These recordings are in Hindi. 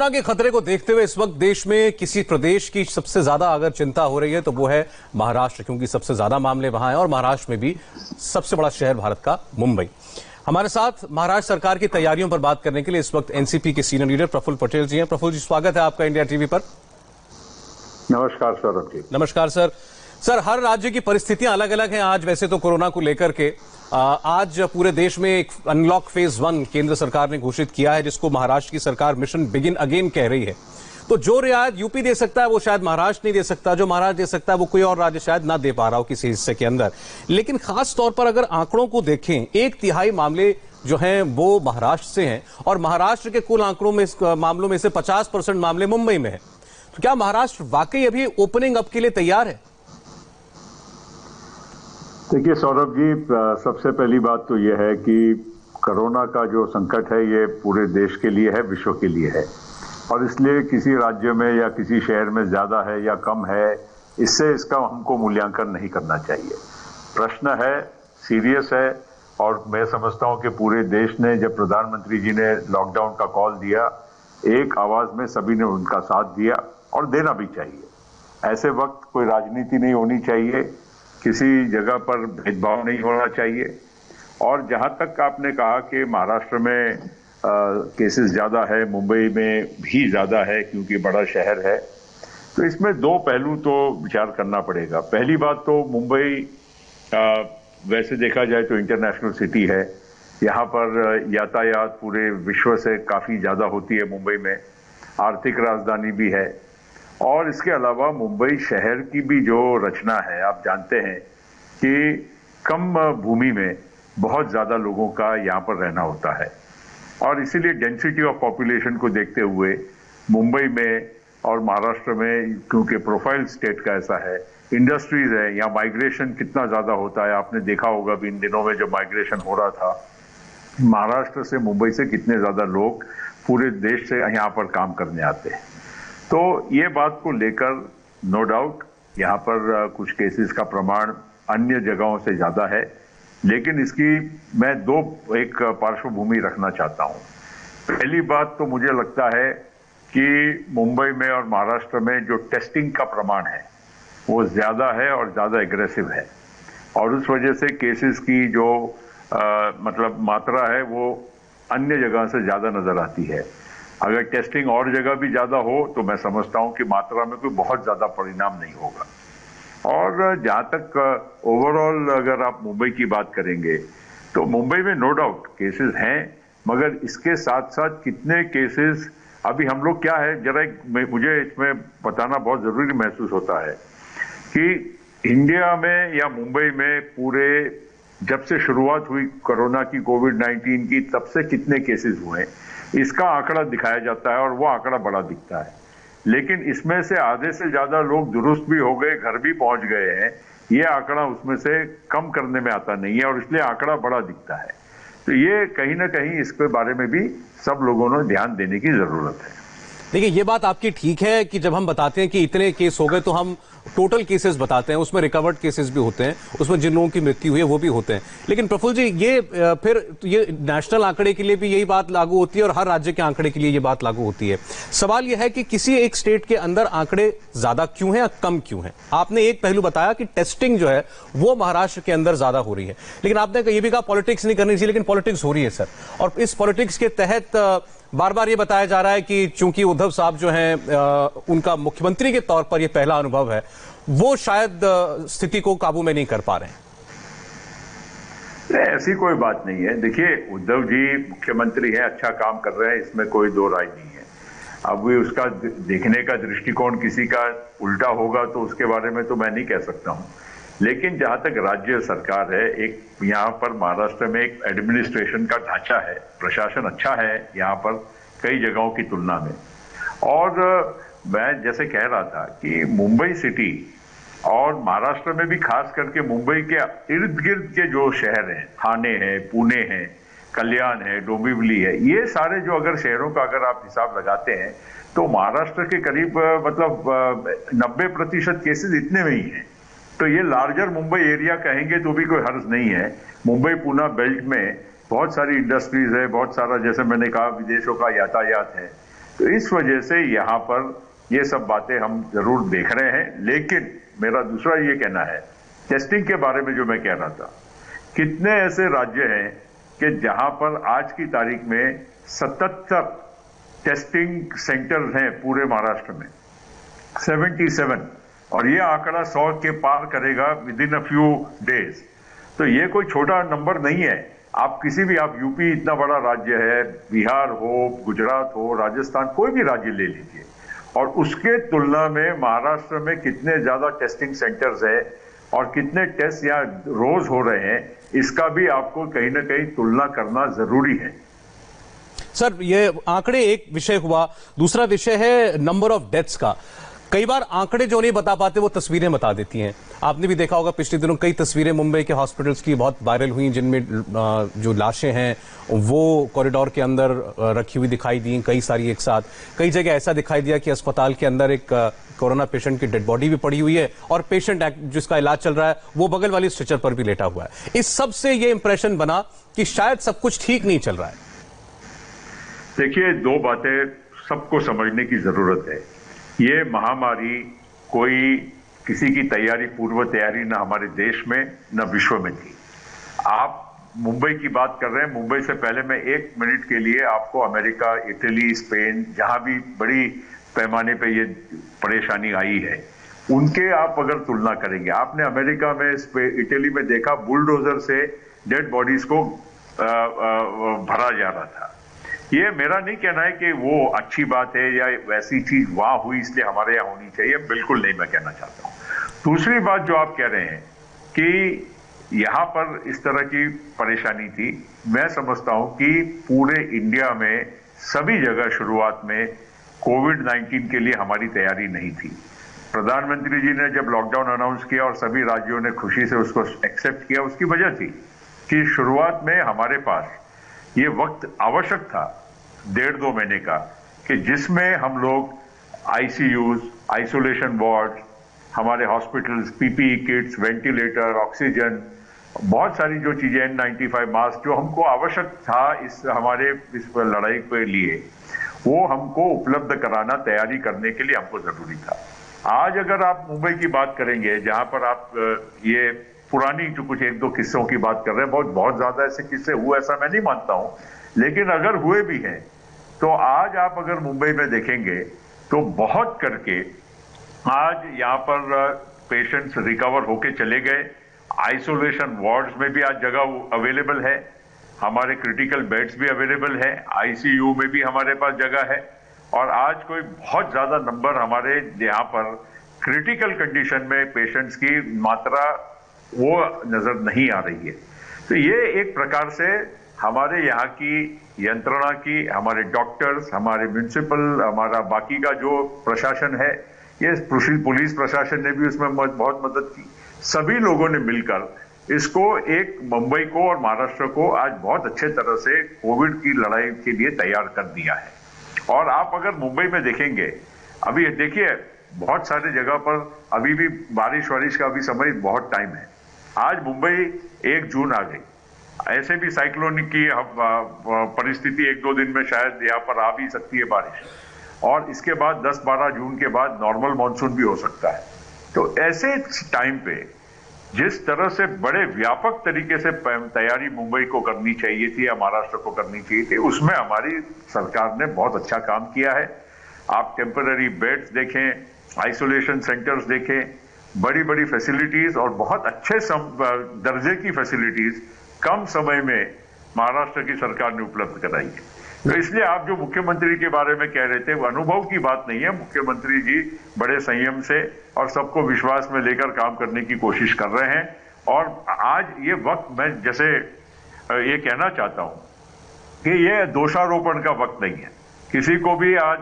कोरोना के खतरे को देखते हुए इस वक्त देश में किसी प्रदेश की सबसे ज्यादा अगर चिंता हो रही है तो वो है महाराष्ट्र, क्योंकि सबसे ज्यादा मामले वहां हैं और महाराष्ट्र में भी सबसे बड़ा शहर भारत का मुंबई। हमारे साथ महाराष्ट्र सरकार की तैयारियों पर बात करने के लिए इस वक्त एनसीपी के सीनियर लीडर प्रफुल्ल पटेल जी हैं। प्रफुल्ल जी, स्वागत है आपका इंडिया टीवी पर। नमस्कार सौरभ जी। नमस्कार सर। सर, हर राज्य की परिस्थितियां अलग अलग हैं आज वैसे तो कोरोना को लेकर के। आज पूरे देश में एक अनलॉक फेज 1 केंद्र सरकार ने घोषित किया है, जिसको महाराष्ट्र की सरकार मिशन बिगिन अगेन कह रही है। तो जो रियायत यूपी दे सकता है वो शायद महाराष्ट्र नहीं दे सकता, जो महाराष्ट्र दे सकता है वो कोई और राज्य शायद ना दे पा रहा हो किसी हिस्से के अंदर। लेकिन खास तौर पर अगर आंकड़ों को देखें, 1/3 मामले जो हैं वो महाराष्ट्र से हैं और महाराष्ट्र के कुल आंकड़ों में मामलों में से 50% मामले मुंबई में है। तो क्या महाराष्ट्र वाकई अभी ओपनिंग अप के लिए तैयार है? देखिए सौरभ जी, सबसे पहली बात तो यह है कि कोरोना का जो संकट है ये पूरे देश के लिए है, विश्व के लिए है, और इसलिए किसी राज्य में या किसी शहर में ज्यादा है या कम है, इससे इसका हमको मूल्यांकन नहीं करना चाहिए। प्रश्न है, सीरियस है, और मैं समझता हूं कि पूरे देश ने, जब प्रधानमंत्री जी ने लॉकडाउन का कॉल दिया, एक आवाज में सभी ने उनका साथ दिया और देना भी चाहिए। ऐसे वक्त कोई राजनीति नहीं होनी चाहिए, किसी जगह पर भेदभाव नहीं होना चाहिए। और जहां तक आपने कहा कि महाराष्ट्र में केसेस ज्यादा है, मुंबई में भी ज्यादा है क्योंकि बड़ा शहर है, तो इसमें दो पहलू तो विचार करना पड़ेगा। पहली बात तो मुंबई वैसे देखा जाए तो इंटरनेशनल सिटी है, यहाँ पर यातायात पूरे विश्व से काफी ज्यादा होती है। मुंबई में आर्थिक राजधानी भी है, और इसके अलावा मुंबई शहर की भी जो रचना है, आप जानते हैं कि कम भूमि में बहुत ज्यादा लोगों का यहाँ पर रहना होता है, और इसीलिए डेंसिटी ऑफ पॉपुलेशन को देखते हुए मुंबई में और महाराष्ट्र में, क्योंकि प्रोफाइल स्टेट का ऐसा है, इंडस्ट्रीज है, यहाँ माइग्रेशन कितना ज्यादा होता है। आपने देखा होगा भी इन दिनों में जो माइग्रेशन हो रहा था महाराष्ट्र से मुंबई से, कितने ज्यादा लोग पूरे देश से यहाँ पर काम करने आते हैं। तो ये बात को लेकर नो डाउट यहाँ पर कुछ केसेस का प्रमाण अन्य जगहों से ज्यादा है, लेकिन इसकी मैं एक पार्श्वभूमि रखना चाहता हूँ। पहली बात तो मुझे लगता है कि मुंबई में और महाराष्ट्र में जो टेस्टिंग का प्रमाण है वो ज्यादा है और ज्यादा एग्रेसिव है, और उस वजह से केसेस की जो मतलब मात्रा है वो अन्य जगह से ज्यादा नजर आती है। अगर टेस्टिंग और जगह भी ज्यादा हो तो मैं समझता हूं कि मात्रा में कोई बहुत ज्यादा परिणाम नहीं होगा। और जहां तक ओवरऑल अगर आप मुंबई की बात करेंगे तो मुंबई में नो डाउट केसेस हैं, मगर इसके साथ साथ कितने केसेस अभी हम लोग क्या है, जरा मुझे इसमें बताना बहुत जरूरी महसूस होता है कि इंडिया में या मुंबई में पूरे जब से शुरुआत हुई कोरोना की, कोविड-19 की, तब से कितने केसेस हुए इसका आंकड़ा दिखाया जाता है, और वो आंकड़ा बड़ा दिखता है। लेकिन इसमें से आधे से ज्यादा लोग दुरुस्त भी हो गए, घर भी पहुंच गए हैं, ये आंकड़ा उसमें से कम करने में आता नहीं है, और इसलिए आंकड़ा बड़ा दिखता है। तो ये कहीं ना कहीं इसके बारे में भी सब लोगों ने ध्यान देने की जरूरत है। देखिए, ये बात आपकी ठीक है कि जब हम बताते हैं कि इतने केस हो गए तो हम टोटल केसेस बताते हैं, उसमें रिकवर्ड केसेस भी होते हैं, उसमें जिन लोगों की मृत्यु हुई है वो भी होते हैं। लेकिन प्रफुल्ल जी, ये नेशनल आंकड़े के लिए भी यही बात लागू होती है और हर राज्य के आंकड़े के लिए ये बात लागू होती है। सवाल यह है कि किसी एक स्टेट के अंदर आंकड़े ज्यादा क्यों हैं या कम क्यों हैं? आपने एक पहलू बताया कि टेस्टिंग जो है वो महाराष्ट्र के अंदर ज्यादा हो रही है, लेकिन आपने ये भी कहा पॉलिटिक्स नहीं करनी चाहिए, लेकिन पॉलिटिक्स हो रही है सर। और इस पॉलिटिक्स के तहत बार बार ये बताया जा रहा है कि चूंकि उद्धव साहब जो हैं उनका मुख्यमंत्री के तौर पर ये पहला अनुभव है, वो शायद स्थिति को काबू में नहीं कर पा रहे हैं। ऐसी कोई बात नहीं है। देखिए, उद्धव जी मुख्यमंत्री हैं, अच्छा काम कर रहे हैं, इसमें कोई दो राय नहीं है। अब भी उसका देखने का दृष्टिकोण किसी का उल्टा होगा तो उसके बारे में तो मैं नहीं कह सकता हूं। लेकिन जहां तक राज्य सरकार है, एक यहाँ पर महाराष्ट्र में एक एडमिनिस्ट्रेशन का ढांचा है, प्रशासन अच्छा है यहाँ पर कई जगहों की तुलना में। और मैं जैसे कह रहा था कि मुंबई सिटी और महाराष्ट्र में भी खास करके मुंबई के इर्द गिर्द के जो शहर हैं, ठाणे है, पुणे है, कल्याण है, डोंबिवली है, ये सारे जो अगर शहरों का अगर आप हिसाब लगाते हैं तो महाराष्ट्र के करीब मतलब 90% केसेस इतने में ही हैं। तो ये लार्जर मुंबई एरिया कहेंगे तो भी कोई हर्ज नहीं है। मुंबई पुणे बेल्ट में बहुत सारी इंडस्ट्रीज है, बहुत सारा, जैसे मैंने कहा, विदेशों का यातायात है। तो इस वजह से यहाँ पर ये सब बातें हम जरूर देख रहे हैं। लेकिन मेरा दूसरा ये कहना है, टेस्टिंग के बारे में जो मैं कह रहा था, कितने ऐसे राज्य हैं कि जहां पर आज की तारीख में 77 टेस्टिंग सेंटर्स हैं पूरे महाराष्ट्र में, 77, और ये आंकड़ा 100 के पार करेगा with in a few days. तो ये कोई छोटा नंबर नहीं है। आप किसी भी, आप यूपी इतना बड़ा राज्य है, बिहार हो, गुजरात हो, राजस्थान, कोई भी राज्य ले लीजिए, और उसके तुलना में महाराष्ट्र में कितने ज्यादा टेस्टिंग सेंटर्स है और कितने टेस्ट यहाँ रोज हो रहे हैं, इसका भी आपको कहीं ना कहीं तुलना करना जरूरी है। सर, ये आंकड़े एक विषय हुआ, दूसरा विषय है नंबर ऑफ डेथ्स का। कई बार आंकड़े जो नहीं बता पाते वो तस्वीरें बता देती हैं। आपने भी देखा होगा पिछले दिनों कई तस्वीरें मुंबई के हॉस्पिटल्स की बहुत वायरल हुई, जिनमें जो लाशें हैं वो कॉरिडोर के अंदर रखी हुई दिखाई दी, कई सारी एक साथ। कई जगह ऐसा दिखाई दिया कि अस्पताल के अंदर एक कोरोना पेशेंट की डेड बॉडी भी पड़ी हुई है और पेशेंट जिसका इलाज चल रहा है वो बगल वाली स्ट्रेचर पर भी लेटा हुआ है। इस सब से ये इंप्रेशन बना कि शायद सब कुछ ठीक नहीं चल रहा है। देखिए, दो बातें सबको समझने की जरूरत है। ये महामारी कोई किसी की तैयारी, पूर्व तैयारी न हमारे देश में न विश्व में थी। आप मुंबई की बात कर रहे हैं, मुंबई से पहले मैं 1 मिनट के लिए आपको अमेरिका, इटली, स्पेन, जहां भी बड़ी पैमाने पे ये परेशानी आई है, उनके आप अगर तुलना करेंगे, आपने अमेरिका में, इटली में देखा बुलडोजर से डेड बॉडीज को भरा जा रहा था। ये मेरा नहीं कहना है कि वो अच्छी बात है या वैसी चीज वहां हुई इसलिए हमारे यहाँ होनी चाहिए, बिल्कुल नहीं मैं कहना चाहता हूँ। दूसरी बात जो आप कह रहे हैं कि यहाँ पर इस तरह की परेशानी थी, मैं समझता हूँ कि पूरे इंडिया में सभी जगह शुरुआत में कोविड-19 के लिए हमारी तैयारी नहीं थी। प्रधानमंत्री जी ने जब लॉकडाउन अनाउंस किया और सभी राज्यों ने खुशी से उसको एक्सेप्ट किया, उसकी वजह थी कि शुरुआत में हमारे पास ये वक्त आवश्यक था 1.5-2 महीने का, कि जिसमें हम लोग आईसीयूज, आइसोलेशन वार्ड, हमारे hospitals, PPE kits, ventilator, oxygen, बहुत सारी जो चीजें, N95 मास्क जो हमको आवश्यक था इस लड़ाई के लिए, वो हमको उपलब्ध कराना, तैयारी करने के लिए हमको जरूरी था। आज अगर आप मुंबई की बात करेंगे, जहां पर आप ये पुरानी जो कुछ 1-2 किस्सों की बात कर रहे हैं, बहुत ज्यादा ऐसे किस्से हुए ऐसा मैं नहीं मानता हूं, लेकिन अगर हुए भी हैं तो आज आप अगर मुंबई में देखेंगे तो बहुत करके आज यहाँ पर पेशेंट्स रिकवर होके चले गए। आइसोलेशन वार्ड्स में भी आज जगह अवेलेबल है, हमारे क्रिटिकल बेड्स भी अवेलेबल है, आईसीयू में भी हमारे पास जगह है, और आज कोई बहुत ज्यादा नंबर हमारे यहाँ पर क्रिटिकल कंडीशन में पेशेंट्स की मात्रा वो नजर नहीं आ रही है। तो ये एक प्रकार से हमारे यहाँ की यंत्रणा की, हमारे डॉक्टर्स, हमारे म्युनिसिपल, हमारा बाकी का जो प्रशासन है, ये पुलिस प्रशासन ने भी उसमें बहुत मदद की। सभी लोगों ने मिलकर इसको, एक मुंबई को और महाराष्ट्र को आज बहुत अच्छे तरह से कोविड की लड़ाई के लिए तैयार कर दिया है। और आप अगर मुंबई में देखेंगे, अभी देखिए बहुत सारी जगह पर अभी भी बारिश का अभी समय, बहुत टाइम है। आज मुंबई 1 जून आ गई, ऐसे भी साइक्लोनिक की परिस्थिति 1-2 दिन में शायद यहाँ पर आ भी सकती है बारिश, और इसके बाद 10-12 जून के बाद नॉर्मल मानसून भी हो सकता है। तो ऐसे टाइम पे जिस तरह से बड़े व्यापक तरीके से तैयारी मुंबई को करनी चाहिए थी या महाराष्ट्र को करनी चाहिए थी, उसमें हमारी सरकार ने बहुत अच्छा काम किया है। आप टेम्पररी बेड्स देखें, आइसोलेशन सेंटर्स देखें, बड़ी बड़ी फैसिलिटीज और बहुत अच्छे दर्जे की फैसिलिटीज कम समय में महाराष्ट्र की सरकार ने उपलब्ध कराई है। तो इसलिए आप जो मुख्यमंत्री के बारे में कह रहे थे, वो अनुभव की बात नहीं है। मुख्यमंत्री जी बड़े संयम से और सबको विश्वास में लेकर काम करने की कोशिश कर रहे हैं। और आज ये वक्त, मैं जैसे ये कहना चाहता हूं कि ये दोषारोपण का वक्त नहीं है। किसी को भी आज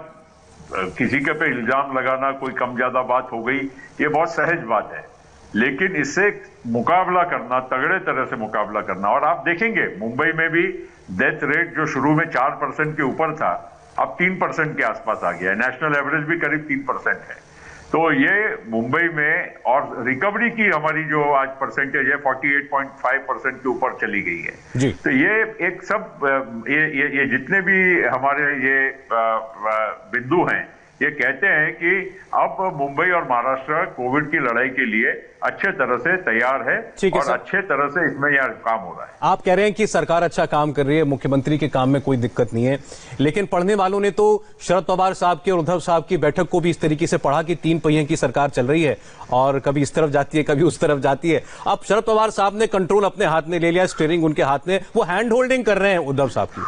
किसी के पे इल्जाम लगाना, कोई कम ज्यादा बात हो गई, ये बहुत सहज बात है, लेकिन इससे मुकाबला करना, तगड़े तरह से मुकाबला करना। और आप देखेंगे मुंबई में भी डेथ रेट जो शुरू में 4% के ऊपर था, अब 3% के आसपास आ गया है। नेशनल एवरेज भी करीब 3% है। तो ये मुंबई में, और रिकवरी की हमारी जो आज परसेंटेज है 48.5% के ऊपर चली गई है जी। तो ये एक सब ये जितने भी हमारे ये बिंदु हैं, ये कहते हैं कि अब मुंबई और महाराष्ट्र कोविड की लड़ाई के लिए अच्छे तरह से तैयार है और अच्छे तरह से इसमें यह काम हो रहा है। आप कह रहे हैं कि सरकार अच्छा काम कर रही है, मुख्यमंत्री के काम में कोई दिक्कत नहीं है, लेकिन पढ़ने वालों ने तो शरद पवार साहब की और उद्धव साहब की बैठक को भी इस तरीके से पढ़ा कि 3 पहिए की सरकार चल रही है और कभी इस तरफ जाती है कभी उस तरफ जाती है। अब शरद पवार साहब ने कंट्रोल अपने हाथ में ले लिया, स्टीयरिंग उनके हाथ में, वो हैंड होल्डिंग कर रहे हैं उद्धव साहब की।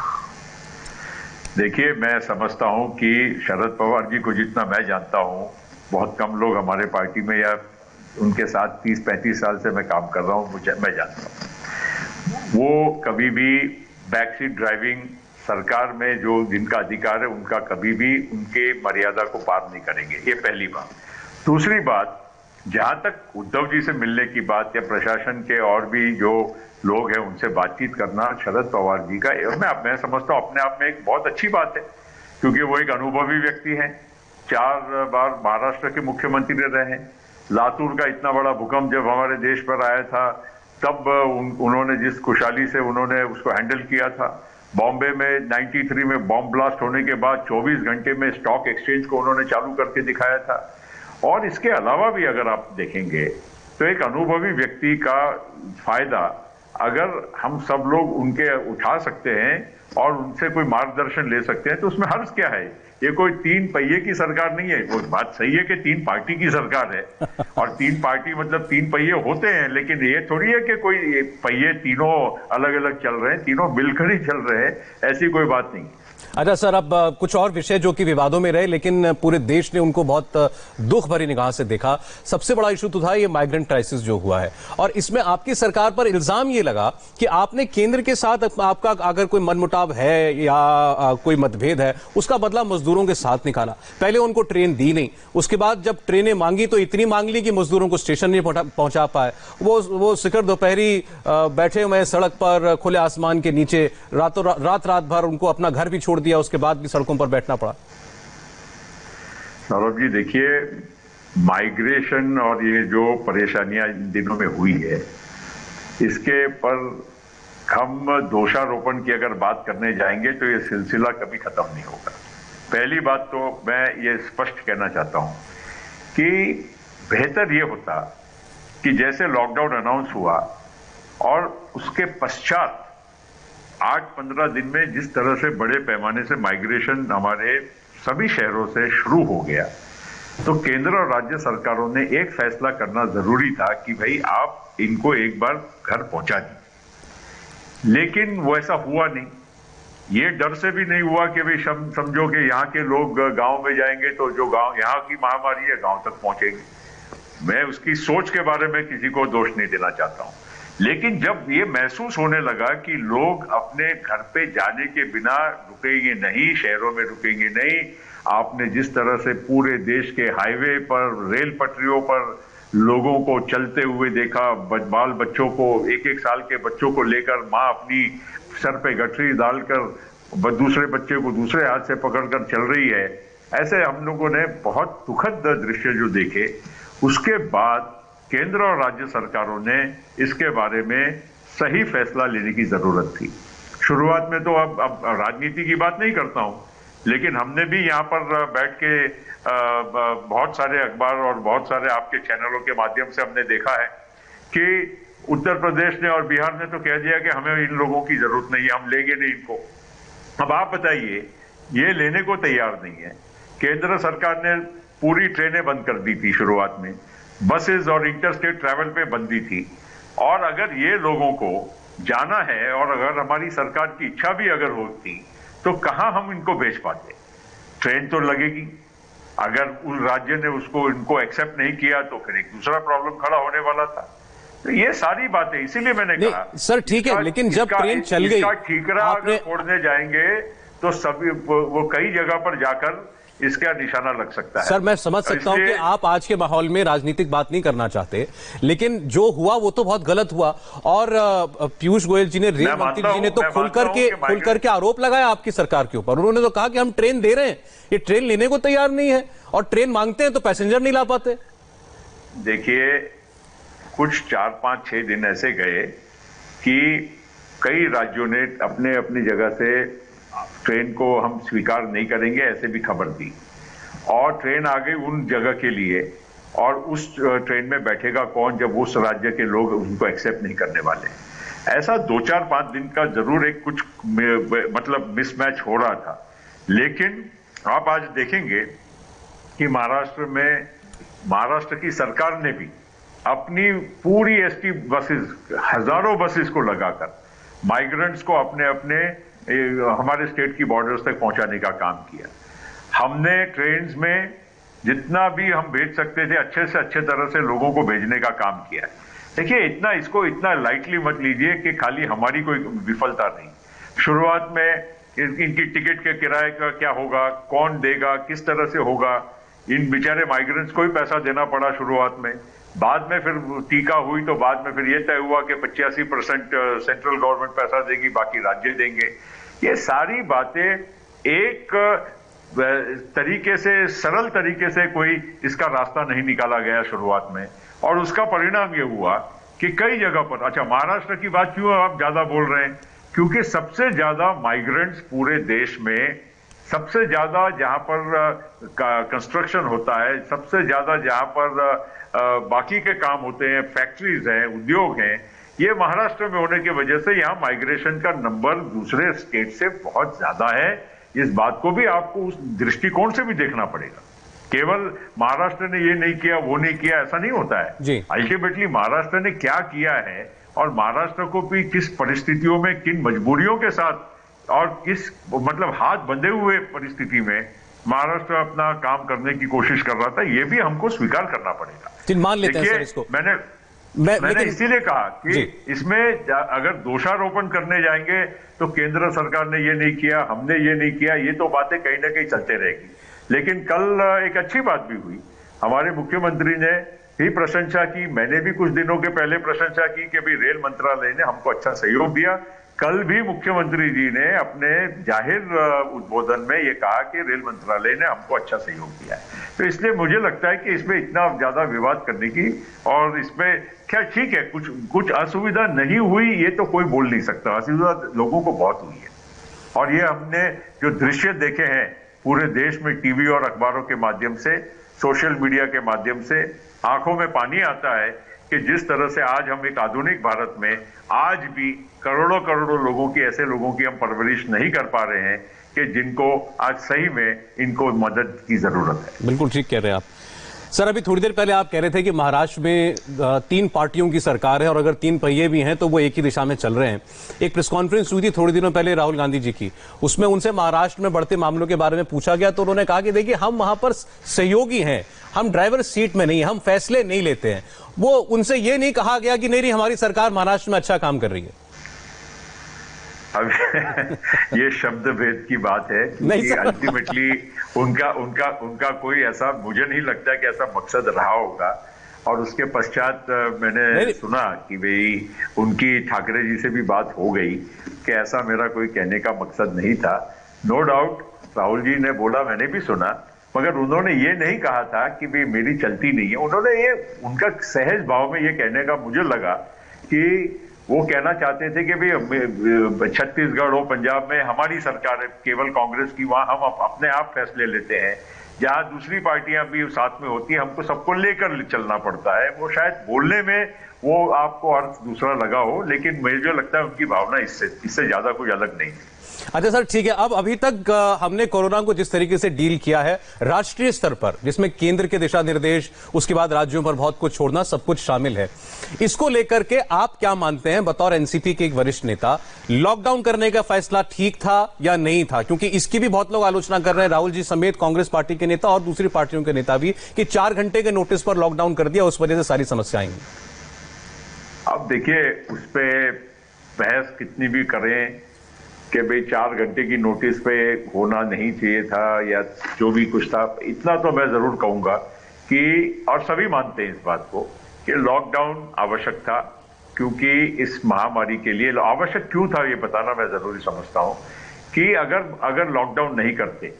देखिए, मैं समझता हूं कि शरद पवार जी को जितना मैं जानता हूं, बहुत कम लोग हमारे पार्टी में या उनके साथ 30-35 साल से मैं काम कर रहा हूं, मैं जानता हूं वो कभी भी बैकसीट ड्राइविंग, सरकार में जो जिनका अधिकार है उनका कभी भी उनके मर्यादा को पार नहीं करेंगे। ये पहली बात। दूसरी बात, जहां तक उद्धव जी से मिलने की बात या प्रशासन के और भी जो लोग हैं उनसे बातचीत करना शरद पवार जी का, मैं समझता हूं अपने आप में एक बहुत अच्छी बात है, क्योंकि वो एक अनुभवी व्यक्ति हैं, 4 बार महाराष्ट्र के मुख्यमंत्री रहे हैं। लातूर का इतना बड़ा भूकंप जब हमारे देश पर आया था तब उन्होंने जिस खुशहाली से उन्होंने उसको हैंडल किया था। बॉम्बे में 93 में बॉम्ब ब्लास्ट होने के बाद 24 घंटे में स्टॉक एक्सचेंज को उन्होंने चालू करके दिखाया था। और इसके अलावा भी अगर आप देखेंगे तो एक अनुभवी व्यक्ति का फायदा अगर हम सब लोग उनके उठा सकते हैं और उनसे कोई मार्गदर्शन ले सकते हैं तो उसमें हर्ज क्या है। ये कोई 3 पहिए की सरकार नहीं है। वो बात सही है कि 3 पार्टी की सरकार है और 3 पार्टी मतलब 3 पहिए होते हैं, लेकिन ये थोड़ी है कि कोई पहिए तीनों अलग अलग चल रहे हैं, तीनों मिलकर ही चल रहे हैं, ऐसी कोई बात नहीं। अच्छा सर, अब कुछ और विषय जो कि विवादों में रहे लेकिन पूरे देश ने उनको बहुत दुख भरी निगाह से देखा। सबसे बड़ा इशू तो था ये माइग्रेंट क्राइसिस जो हुआ है, और इसमें आपकी सरकार पर इल्जाम ये लगा कि आपने केंद्र के साथ आपका अगर कोई मनमुटाव है या कोई मतभेद है, उसका बदला मजदूरों के साथ निकाला। पहले उनको ट्रेन दी नहीं, उसके बाद जब ट्रेनें मांगी तो इतनी मांग ली कि मजदूरों को स्टेशन नहीं पहुंचा पाए। वो शिखर दोपहरी बैठे हुए सड़क पर खुले आसमान के नीचे रात भर उनको अपना घर भी छोड़ दिया, उसके बाद भी सड़कों पर बैठना पड़ा। सौरभ जी, देखिए, माइग्रेशन और ये जो परेशानियां इन दिनों में हुई है, इसके पर हम दोषारोपण की अगर बात करने जाएंगे तो ये सिलसिला कभी खत्म नहीं होगा। पहली बात तो मैं ये स्पष्ट कहना चाहता हूं कि बेहतर ये होता कि जैसे लॉकडाउन अनाउंस हुआ और उसके पश्चात 8-15 दिन में जिस तरह से बड़े पैमाने से माइग्रेशन हमारे सभी शहरों से शुरू हो गया, तो केंद्र और राज्य सरकारों ने एक फैसला करना जरूरी था कि भाई आप इनको एक बार घर पहुंचा दीजिए। लेकिन वो ऐसा हुआ नहीं। ये डर से भी नहीं हुआ कि भाई समझो कि यहाँ के लोग गांव में जाएंगे तो जो गांव यहाँ की महामारी है गांव तक पहुंचेगी। मैं उसकी सोच के बारे में किसी को दोष नहीं देना चाहता हूं, लेकिन जब ये महसूस होने लगा कि लोग अपने घर पे जाने के बिना रुकेंगे नहीं, शहरों में रुकेंगे नहीं, आपने जिस तरह से पूरे देश के हाईवे पर, रेल पटरियों पर लोगों को चलते हुए देखा, बाल बच्चों को, 1-1 साल के बच्चों को लेकर माँ अपनी सर पे गठरी डालकर दूसरे बच्चे को दूसरे हाथ से पकड़कर चल रही है, ऐसे हम लोगों ने बहुत दुखद दृश्य जो देखे। उसके बाद केंद्र और राज्य सरकारों ने इसके बारे में सही फैसला लेने की जरूरत थी। शुरुआत में तो अब राजनीति की बात नहीं करता हूं, लेकिन हमने भी यहाँ पर बैठ के बहुत सारे अखबार और बहुत सारे आपके चैनलों के माध्यम से हमने देखा है कि उत्तर प्रदेश ने और बिहार ने तो कह दिया कि हमें इन लोगों की जरूरत नहीं है, हम लेंगे नहीं इनको। अब आप बताइए, ये लेने को तैयार नहीं है। केंद्र सरकार ने पूरी ट्रेनें बंद कर दी थी शुरुआत में, बसेस और इंटरस्टेट ट्रैवल पे बंदी थी, और अगर ये लोगों को जाना है और अगर हमारी सरकार की इच्छा भी अगर होती तो कहां हम इनको भेज पाते। ट्रेन तो लगेगी, अगर उस राज्य ने उसको इनको एक्सेप्ट नहीं किया तो फिर एक दूसरा प्रॉब्लम खड़ा होने वाला था। तो ये सारी बातें, इसीलिए मैंने कहा सर ठीक है, लेकिन जब ट्रेन चल गई, ठीकरा अगर फोड़ने जाएंगे तो सभी वो कई जगह पर जाकर इसका निशाना लग सकता है। सर मैं समझ सकता हूं कि आप आज के माहौल में राजनीतिक बात नहीं करना चाहते, लेकिन जो हुआ वो तो बहुत गलत हुआ। और पीयूष गोयल जी ने, रेल मंत्री जी ने तो खुल करके आरोप लगाया आपकी सरकार के ऊपर। उन्होंने तो कहा कि हम ट्रेन दे रहे हैं, ये ट्रेन लेने को तैयार नहीं है, और ट्रेन मांगते हैं तो पैसेंजर नहीं ला पाते। देखिए, कुछ 4-5-6 दिन ऐसे गए कि कई राज्यों ने अपने अपनी जगह से ट्रेन को हम स्वीकार नहीं करेंगे ऐसे भी खबर दी, और ट्रेन आ गई उन जगह के लिए, और उस ट्रेन में बैठेगा कौन जब उस राज्य के लोग उनको एक्सेप्ट नहीं करने वाले। ऐसा 2-4-5 दिन का जरूर एक कुछ मतलब मिसमैच हो रहा था। लेकिन आप आज देखेंगे कि महाराष्ट्र की सरकार ने भी अपनी पूरी एसटी बसेस, हजारों बसेस को लगाकर माइग्रेंट्स को अपने हमारे स्टेट की बॉर्डर्स तक पहुंचाने का काम किया। हमने ट्रेन्स में जितना भी हम भेज सकते थे अच्छे से अच्छे तरह से लोगों को भेजने का काम किया। देखिए, इसको इतना लाइटली मत लीजिए कि खाली हमारी कोई विफलता नहीं। शुरुआत में इनकी टिकट के किराए का क्या होगा, कौन देगा, किस तरह से होगा, इन बेचारे माइग्रेंट्स को ही पैसा देना पड़ा शुरुआत में। बाद में फिर टीका हुई तो बाद में फिर यह तय हुआ कि 85% सेंट्रल गवर्नमेंट पैसा देगी, बाकी राज्य देंगे। ये सारी बातें एक तरीके से, सरल तरीके से कोई इसका रास्ता नहीं निकाला गया शुरुआत में, और उसका परिणाम ये हुआ कि कई जगह पर, अच्छा महाराष्ट्र की बात क्यों आप ज्यादा बोल रहे हैं, क्योंकि सबसे ज्यादा माइग्रेंट्स पूरे देश में, सबसे ज्यादा जहां पर कंस्ट्रक्शन होता है, सबसे ज्यादा जहां पर बाकी के काम होते हैं, फैक्ट्रीज हैं, उद्योग हैं, ये महाराष्ट्र में होने की वजह से यहाँ माइग्रेशन का नंबर दूसरे स्टेट से बहुत ज्यादा है। इस बात को भी आपको उस दृष्टिकोण से भी देखना पड़ेगा। केवल महाराष्ट्र ने ये नहीं किया, वो नहीं किया, ऐसा नहीं होता है। अल्टीमेटली महाराष्ट्र ने क्या किया है, और महाराष्ट्र को भी किस परिस्थितियों में, किन मजबूरियों के साथ और किस मतलब हाथ बंधे हुए परिस्थिति में महाराष्ट्र अपना काम करने की कोशिश कर रहा था, ये भी हमको स्वीकार करना पड़ेगा। मान लेते हैं सर इसको। मैंने इसीलिए कहा कि इसमें अगर दोषारोपण करने जाएंगे तो केंद्र सरकार ने ये नहीं किया, हमने ये नहीं किया, ये तो बातें कहीं ना कहीं चलते रहेगी। लेकिन कल एक अच्छी बात भी हुई, हमारे मुख्यमंत्री ने ही प्रशंसा की, मैंने भी कुछ दिनों के पहले प्रशंसा की कि भाई रेल मंत्रालय ने हमको अच्छा सहयोग दिया। कल भी मुख्यमंत्री जी ने अपने जाहिर उद्बोधन में ये कहा कि रेल मंत्रालय ने हमको अच्छा सहयोग दिया है। तो इसलिए मुझे लगता है कि इसमें इतना ज्यादा विवाद करने की, और इसमें क्या ठीक है, कुछ असुविधा नहीं हुई ये तो कोई बोल नहीं सकता, असुविधा लोगों को बहुत हुई है। और ये हमने जो दृश्य देखे हैं पूरे देश में टीवी और अखबारों के माध्यम से, सोशल मीडिया के माध्यम से, आंखों में पानी आता है कि जिस तरह से आज हम एक आधुनिक भारत में आज भी करोड़ों करोड़ों लोगों की, ऐसे लोगों की हम परवरिश नहीं कर पा रहे हैं कि जिनको आज सही में इनको मदद की जरूरत है। बिल्कुल ठीक कह रहे हैं आप सर। अभी थोड़ी देर पहले आप कह रहे थे कि महाराष्ट्र में 3 पार्टियों की सरकार है, और अगर 3 पहिए भी हैं तो वो एक ही दिशा में चल रहे हैं। एक प्रेस कॉन्फ्रेंस हुई थी थोड़ी दिनों पहले राहुल गांधी जी की, उसमें उनसे महाराष्ट्र में बढ़ते मामलों के बारे में पूछा गया तो उन्होंने कहा कि देखिए हम वहां पर सहयोगी हैं, हम ड्राइवर सीट में नहीं, हम फैसले नहीं लेते हैं। वो उनसे ये नहीं कहा गया कि नहीं हमारी सरकार महाराष्ट्र में अच्छा काम कर रही है। अब ये शब्द भेद की बात है कि अल्टीमेटली उनका कोई ऐसा, मुझे नहीं लगता कि ऐसा मकसद रहा होगा। और उसके पश्चात मैंने सुना कि भाई उनकी ठाकरे जी से भी बात हो गई कि ऐसा मेरा कोई कहने का मकसद नहीं था। नो डाउट राहुल जी ने बोला, मैंने भी सुना, मगर उन्होंने ये नहीं कहा था कि भाई मेरी चलती नहीं है। उन्होंने ये, उनका सहज भाव में ये कहने का मुझे लगा कि वो कहना चाहते थे कि भाई छत्तीसगढ़ हो, पंजाब में हमारी सरकार है केवल कांग्रेस की, वहां हम अपने आप फैसले लेते हैं, जहां दूसरी पार्टियां भी साथ में होती है हमको सबको लेकर चलना पड़ता है। वो शायद बोलने में वो आपको अर्थ दूसरा लगा हो, लेकिन मुझे जो लगता है उनकी भावना इससे ज्यादा कोई अलग नहीं है। अच्छा सर ठीक है, अब अभी तक हमने कोरोना को जिस तरीके से डील किया है राष्ट्रीय स्तर पर, जिसमें केंद्र के दिशा निर्देश, उसके बाद राज्यों पर बहुत कुछ छोड़ना, सब कुछ शामिल है, इसको लेकर के आप क्या मानते हैं बतौर एनसीपी के एक वरिष्ठ नेता? लॉकडाउन करने का फैसला ठीक था या नहीं था? क्योंकि इसकी भी बहुत लोग आलोचना कर रहे हैं, राहुल जी समेत कांग्रेस पार्टी के नेता और दूसरी पार्टियों के नेता भी, कि 4 घंटे के नोटिस पर लॉकडाउन कर दिया, उस वजह से सारी समस्या आएंगी। अब देखिए, उस पर बहस कितनी भी करें, कि भाई 4 घंटे की नोटिस पे होना नहीं चाहिए था या जो भी कुछ था, इतना तो मैं जरूर कहूंगा कि, और सभी मानते हैं इस बात को, कि लॉकडाउन आवश्यक था, क्योंकि इस महामारी के लिए आवश्यक क्यों था ये बताना मैं जरूरी समझता हूं कि अगर लॉकडाउन नहीं करते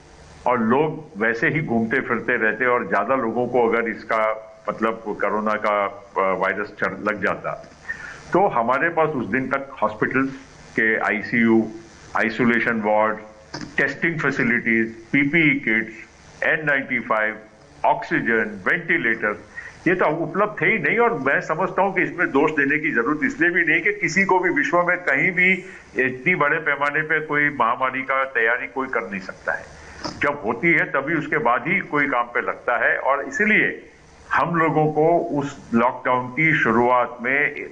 और लोग वैसे ही घूमते फिरते रहते और ज्यादा लोगों को अगर इसका मतलब कोरोना का वायरस लग जाता, तो हमारे पास उस दिन तक हॉस्पिटल्स के ICU, isolation ward, testing facilities, PPE kits, N95, oxygen, ventilator, ये तो उपलब्ध थे ही नहीं। और मैं समझता हूं कि इसमें दोष देने की जरूरत इसलिए भी नहीं कि किसी को भी विश्व में कहीं भी इतनी बड़े पैमाने पे कोई महामारी का तैयारी कोई कर नहीं सकता है। जब होती है तभी उसके बाद ही कोई काम पे लगता है। और इसलिए हम लोगों को उस लॉकडाउन की शुरुआत में,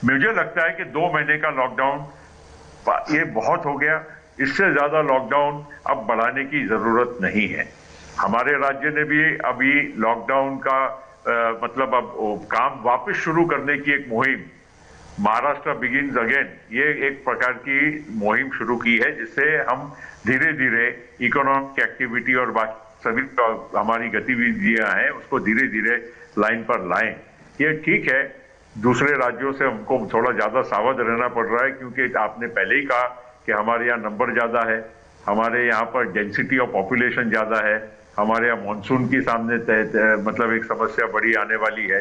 मुझे लगता है कि 2 महीने का लॉकडाउन ये बहुत हो गया, इससे ज्यादा लॉकडाउन अब बढ़ाने की जरूरत नहीं है। हमारे राज्य ने भी अभी लॉकडाउन का मतलब अब काम वापस शुरू करने की एक मुहिम, महाराष्ट्र बिगिंस अगेन, ये एक प्रकार की मुहिम शुरू की है, जिससे हम धीरे धीरे इकोनॉमिक एक्टिविटी और बाकी सभी हमारी गतिविधियां हैं उसको धीरे धीरे लाइन पर लाएं। ये ठीक है, दूसरे राज्यों से हमको थोड़ा ज्यादा सावध रहना पड़ रहा है, क्योंकि आपने पहले ही कहा कि हमारे यहाँ नंबर ज्यादा है, हमारे यहाँ पर डेंसिटी ऑफ पॉपुलेशन ज्यादा है, हमारे यहाँ मानसून की सामने मतलब एक समस्या बड़ी आने वाली है।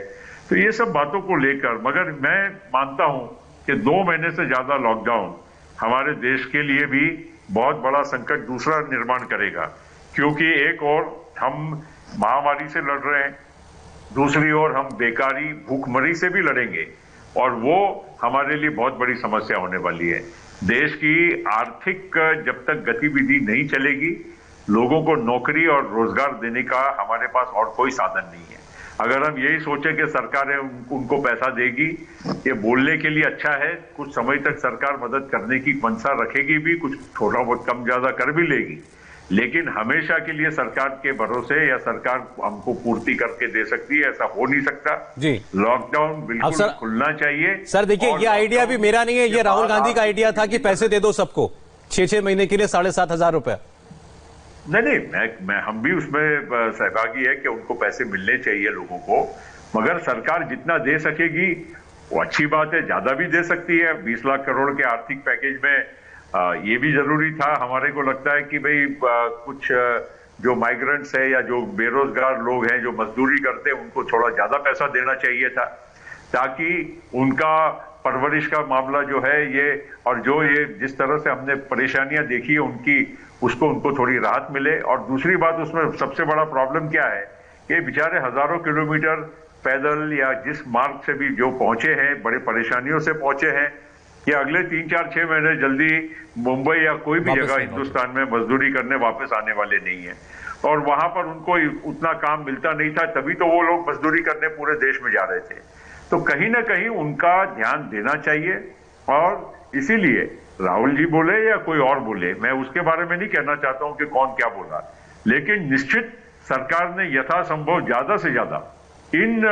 तो ये सब बातों को लेकर, मगर मैं मानता हूं कि 2 महीने से ज्यादा लॉकडाउन हमारे देश के लिए भी बहुत बड़ा संकट दूसरा निर्माण करेगा, क्योंकि एक ओर हम महामारी से लड़ रहे हैं, दूसरी ओर हम बेकारी, भूखमरी से भी लड़ेंगे, और वो हमारे लिए बहुत बड़ी समस्या होने वाली है। देश की आर्थिक जब तक गतिविधि नहीं चलेगी, लोगों को नौकरी और रोजगार देने का हमारे पास और कोई साधन नहीं है। अगर हम यही सोचे कि सरकार उनको पैसा देगी, ये बोलने के लिए अच्छा है, कुछ समय तक सरकार मदद करने की मंशा रखेगी भी, कुछ थोड़ा बहुत कम ज्यादा कर भी लेगी, लेकिन हमेशा के लिए सरकार के भरोसे या सरकार हमको पूर्ति करके दे सकती है, ऐसा हो नहीं सकता जी। लॉकडाउन बिल्कुल खुलना चाहिए। सर देखिए, ये आइडिया भी मेरा नहीं है, ये राहुल गांधी का आइडिया था कि पैसे दे दो सबको 6-6 महीने के लिए 7,500 रुपए। नहीं, मैं हम भी उसमें सहभागी है कि उनको पैसे मिलने चाहिए लोगों को, मगर सरकार जितना दे सकेगी वो अच्छी बात है, ज्यादा भी दे सकती है। 20 लाख करोड़ के आर्थिक पैकेज में ये भी जरूरी था। हमारे को लगता है कि भाई कुछ जो माइग्रेंट्स है या जो बेरोजगार लोग हैं जो मजदूरी करते हैं, उनको थोड़ा ज्यादा पैसा देना चाहिए था, ताकि उनका परवरिश का मामला जो है ये, और जो ये जिस तरह से हमने परेशानियां देखी है उनकी, उसको उनको थोड़ी राहत मिले। और दूसरी बात, उसमें सबसे बड़ा प्रॉब्लम क्या है कि बेचारे हजारों किलोमीटर पैदल या जिस मार्ग से भी जो पहुंचे हैं, बड़े परेशानियों से पहुंचे हैं, कि अगले 3-4-6 महीने जल्दी मुंबई या कोई भी जगह हिंदुस्तान में मजदूरी करने वापस आने वाले नहीं है। और वहां पर उनको उतना काम मिलता नहीं था, तभी तो वो लोग मजदूरी करने पूरे देश में जा रहे थे। तो कहीं ना कहीं उनका ध्यान देना चाहिए। और इसीलिए राहुल जी बोले या कोई और बोले, मैं उसके बारे में नहीं कहना चाहता हूं कि कौन क्या बोला, लेकिन निश्चित सरकार ने यथासंभव ज्यादा से ज्यादा इन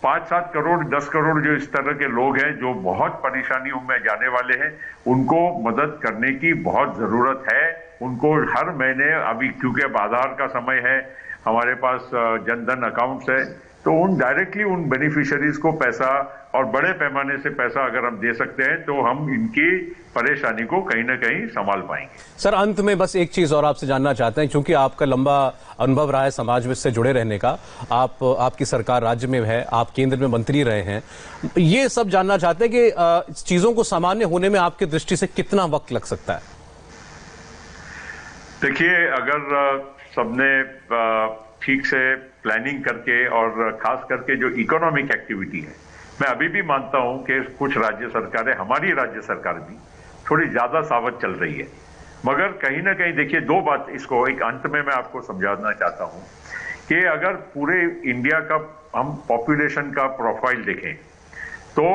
5-7 करोड़ 10 करोड़ जो इस तरह के लोग हैं जो बहुत परेशानियों में जाने वाले हैं, उनको मदद करने की बहुत जरूरत है। उनको हर महीने, अभी क्योंकि अब आधार का समय है, हमारे पास जनधन अकाउंट्स है, तो उन डायरेक्टली उन बेनिफिशियरीज को पैसा और बड़े पैमाने से पैसा अगर हम दे सकते हैं, तो हम इनकी परेशानी को कहीं ना कहीं संभाल पाएंगे। सर, अंत में बस एक चीज और आपसे जानना चाहते हैं, क्योंकि आपका लंबा अनुभव रहा है समाज में से जुड़े रहने का, आपकी सरकार राज्य में है, आप केंद्र में मंत्री रहे हैं, ये सब जानना चाहते हैं कि चीजों को सामान्य होने में आपकी दृष्टि से कितना वक्त लग सकता है? देखिए, अगर सबने ठीक से प्लानिंग करके और खास करके जो इकोनॉमिक एक्टिविटी है, मैं अभी भी मानता हूं कि कुछ राज्य सरकारें, हमारी राज्य सरकार भी थोड़ी ज्यादा सावध चल रही है, मगर कहीं ना कहीं देखिए, 2 बात इसको एक अंत में मैं आपको समझाना चाहता हूं कि अगर पूरे इंडिया का हम पॉपुलेशन का प्रोफाइल देखें तो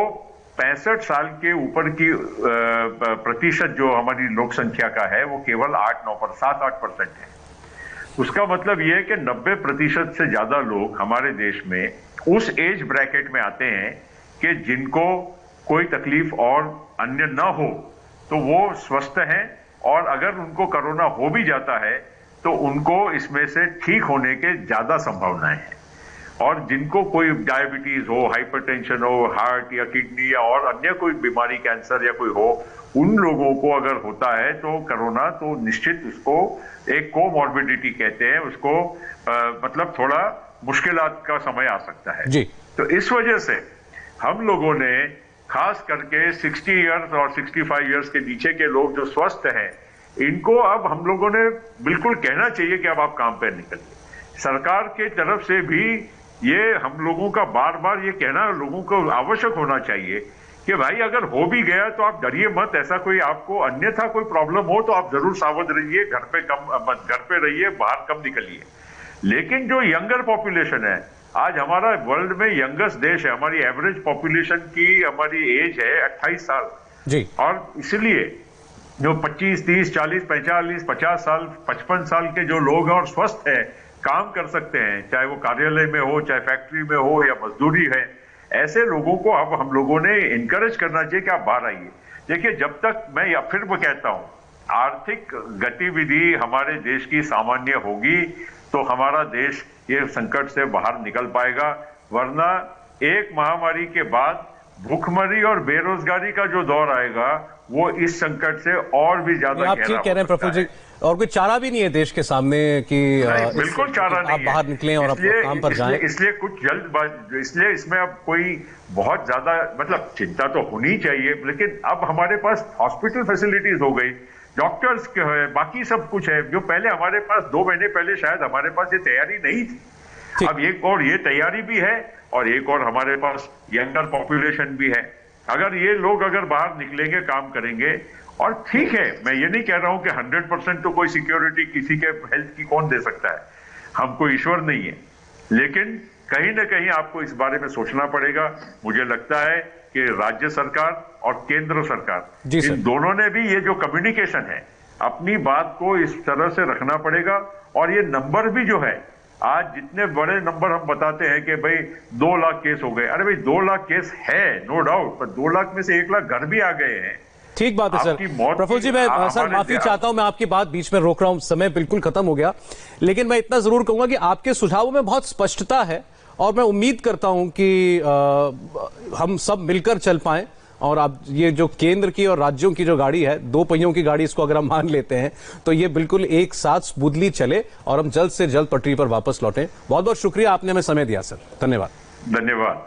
65 साल के ऊपर की प्रतिशत जो हमारी लोक संख्या का है वो केवल 7-8% है। उसका मतलब यह है कि 90% से ज्यादा लोग हमारे देश में उस एज ब्रैकेट में आते हैं कि जिनको कोई तकलीफ और अन्य न हो, तो वो स्वस्थ हैं और अगर उनको कोरोना हो भी जाता है तो उनको इसमें से ठीक होने के ज्यादा संभावनाएं हैं। और जिनको कोई डायबिटीज हो, हाइपरटेंशन हो, हार्ट या किडनी या और अन्य कोई बीमारी, कैंसर या कोई हो, उन लोगों को अगर होता है तो कोरोना, तो निश्चित उसको एक कोमॉर्बिडिटी कहते हैं उसको, मतलब थोड़ा मुश्किलात का समय आ सकता है जी। तो इस वजह से हम लोगों ने खास करके 60 इयर्स और 65 इयर्स के नीचे के लोग जो स्वस्थ हैं, इनको अब हम लोगों ने बिल्कुल कहना चाहिए कि अब आप काम पर निकलिए। सरकार के तरफ से भी ये हम लोगों का बार बार ये कहना लोगों को आवश्यक होना चाहिए कि भाई अगर हो भी गया तो आप डरिए मत, ऐसा कोई आपको अन्यथा कोई प्रॉब्लम हो तो आप जरूर सावध रहिए, घर पे रहिए, बाहर कम निकलिए। लेकिन जो यंगर पॉपुलेशन है, आज हमारा वर्ल्ड में यंगेस्ट देश है, हमारी एवरेज पॉपुलेशन की हमारी एज है 28 साल जी। और इसलिए जो 25, 30, 40, 45, 50 साल, 55 साल के जो लोग हैं और स्वस्थ है, काम कर सकते हैं, चाहे वो कार्यालय में हो, चाहे फैक्ट्री में हो या मजदूरी है, ऐसे लोगों को अब हम लोगों ने इनकरेज करना चाहिए कि आप बाहर आइए। देखिए, जब तक मैं या फिर वो कहता हूं आर्थिक गतिविधि हमारे देश की सामान्य होगी तो हमारा देश ये संकट से बाहर निकल पाएगा, वरना एक महामारी के बाद भूखमरी और बेरोजगारी का जो दौर आएगा वो इस संकट से और भी ज्यादा आप ठीक कह रहे हैं प्रफुल्ल जी, और कोई चारा भी नहीं है देश के सामने कि बिल्कुल चारा नहीं आप बाहर निकलें और अपने काम पर जाएं। इसलिए कुछ इसलिए इसमें अब कोई बहुत ज्यादा मतलब चिंता तो होनी चाहिए, लेकिन अब हमारे पास हॉस्पिटल फैसिलिटीज हो गई, डॉक्टर्स है, बाकी सब कुछ है, जो पहले हमारे पास 2 महीने पहले शायद हमारे पास ये तैयारी नहीं थी। अब एक और ये तैयारी भी है और एक और हमारे पास यंगर पॉपुलेशन भी है। अगर ये लोग अगर बाहर निकलेंगे, काम करेंगे, और ठीक है, मैं ये नहीं कह रहा हूं कि 100% तो कोई सिक्योरिटी किसी के हेल्थ की कौन दे सकता है, हमको ईश्वर नहीं है, लेकिन कहीं ना कहीं आपको इस बारे में सोचना पड़ेगा। मुझे लगता है कि राज्य सरकार और केंद्र सरकार इन दोनों ने भी ये जो कम्युनिकेशन है, अपनी बात को इस तरह से रखना पड़ेगा। और ये नंबर भी जो है, आज जितने बड़े नंबर हम बताते हैं कि भाई 2 लाख केस हो गए, अरे भाई 2 लाख केस है नो डाउट, पर 2 लाख में से 1 लाख घर भी आ गए हैं। ठीक बात है सर। प्रफुल्ल जी, मैं सर माफी चाहता हूं, मैं आपकी बात बीच में रोक रहा हूं, समय बिल्कुल खत्म हो गया, लेकिन मैं इतना जरूर कहूंगा कि आपके सुझावों में बहुत स्पष्टता है और मैं उम्मीद करता हूं कि हम सब मिलकर चल पाएं। और आप ये जो केंद्र की और राज्यों की जो गाड़ी है, 2 पहियों की गाड़ी, इसको अगर हम मान लेते हैं तो ये बिल्कुल एक साथ स्मूथली चले और हम जल्द से जल्द पटरी पर वापस लौटें। बहुत बहुत शुक्रिया, आपने हमें समय दिया सर, धन्यवाद। धन्यवाद।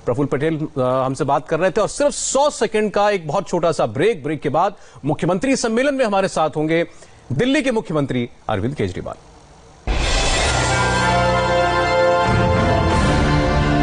प्रफुल्ल पटेल हमसे बात कर रहे थे और सिर्फ 100 सेकंड का एक बहुत छोटा सा ब्रेक के बाद मुख्यमंत्री सम्मेलन में हमारे साथ होंगे दिल्ली के मुख्यमंत्री अरविंद केजरीवाल।